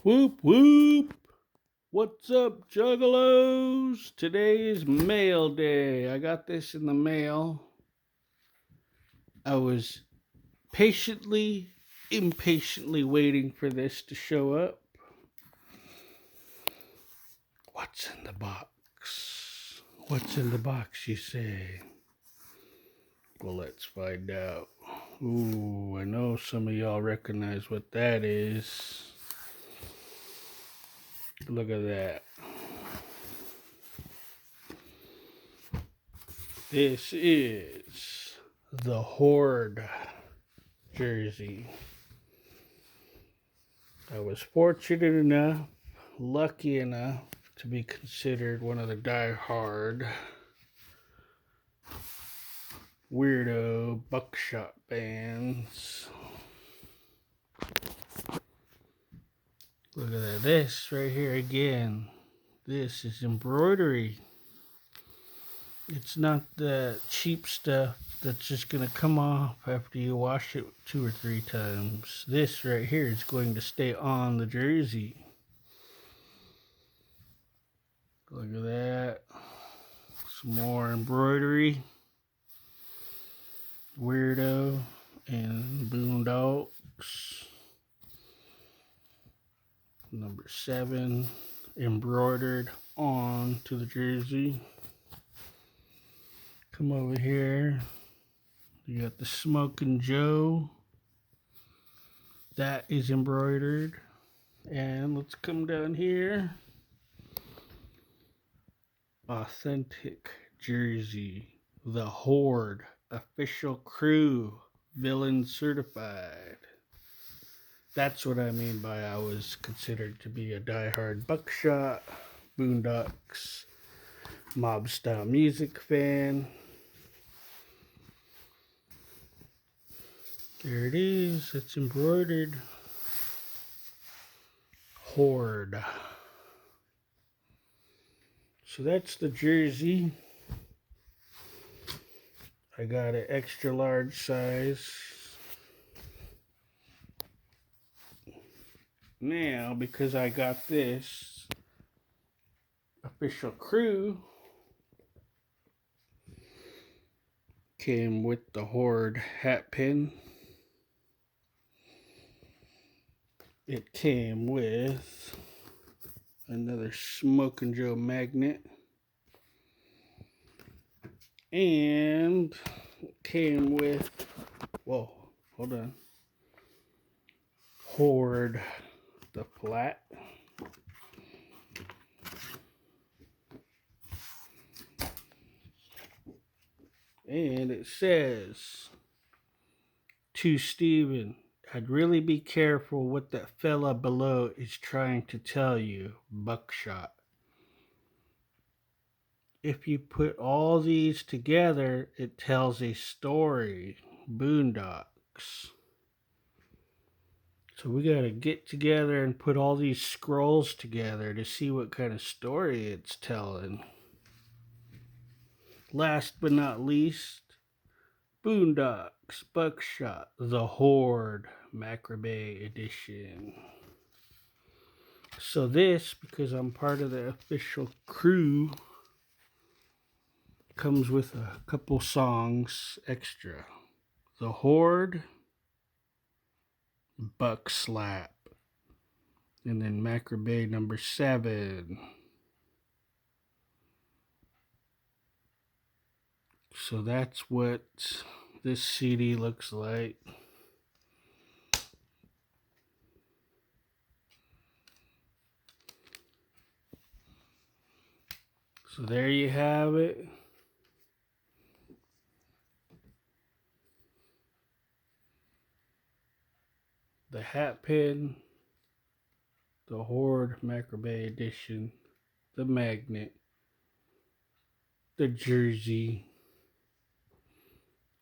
Whoop whoop! What's up, juggalos? Today is mail day. I got this in the mail. I was impatiently waiting for this to show up. What's in the box? What's in the box, you say? Well, let's find out. Ooh, I know some of y'all recognize what that is. Look at that. This is the Horde jersey. I was fortunate enough, lucky enough, to be considered one of the die-hard weirdo Bukshot fans. Look at that. This right here again. This is embroidery. It's not the cheap stuff that's just going to come off after you wash it 2 or 3 times. This right here is going to stay on the jersey. Look at that. Some more embroidery. Weirdo and Boondox. Number 7 embroidered on to the jersey. Come over here. You got the Smokin' Joe. That is embroidered. And let's come down here. Authentic jersey. The Horde. Official crew. Villain certified. That's what I mean by I was considered to be a die-hard Bukshot, Boondox, mob style music fan. There it is. It's embroidered. Horde. So that's the jersey. I got an extra large size. Now, because I got this official crew, came with the Horde hat pin. It came with another Smokin' Joe magnet. And came with, whoa, hold on, Horde the flat. And it says, to Steven, I'd really be careful what that fella below is trying to tell you, Bukshot. If you put all these together, it tells a story, Boondox. So we gotta get together and put all these scrolls together to see what kind of story it's telling. Last but not least, Boondox Bukshot The Horde Macabre edition. So this, because I'm part of the official crew, comes with a couple songs extra. The Horde, Buck Slap, and then Macabre number 7. So that's what this CD looks like. So there you have it. The hat pin, the Horde Macabre edition, the magnet, the jersey,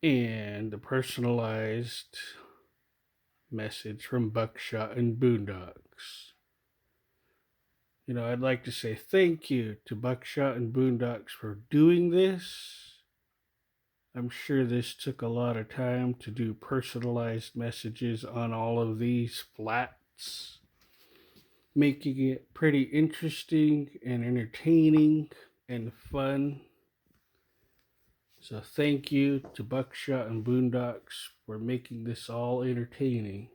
and the personalized message from Bukshot and Boondox. You know, I'd like to say thank you to Bukshot and Boondox for doing this. I'm sure this took a lot of time to do personalized messages on all of these flats. making it pretty interesting and entertaining and fun. So thank you to Bukshot and Boondox for making this all entertaining.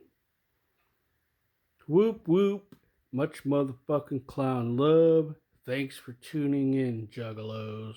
Whoop whoop. Much motherfucking clown love. Thanks for tuning in, Juggalos.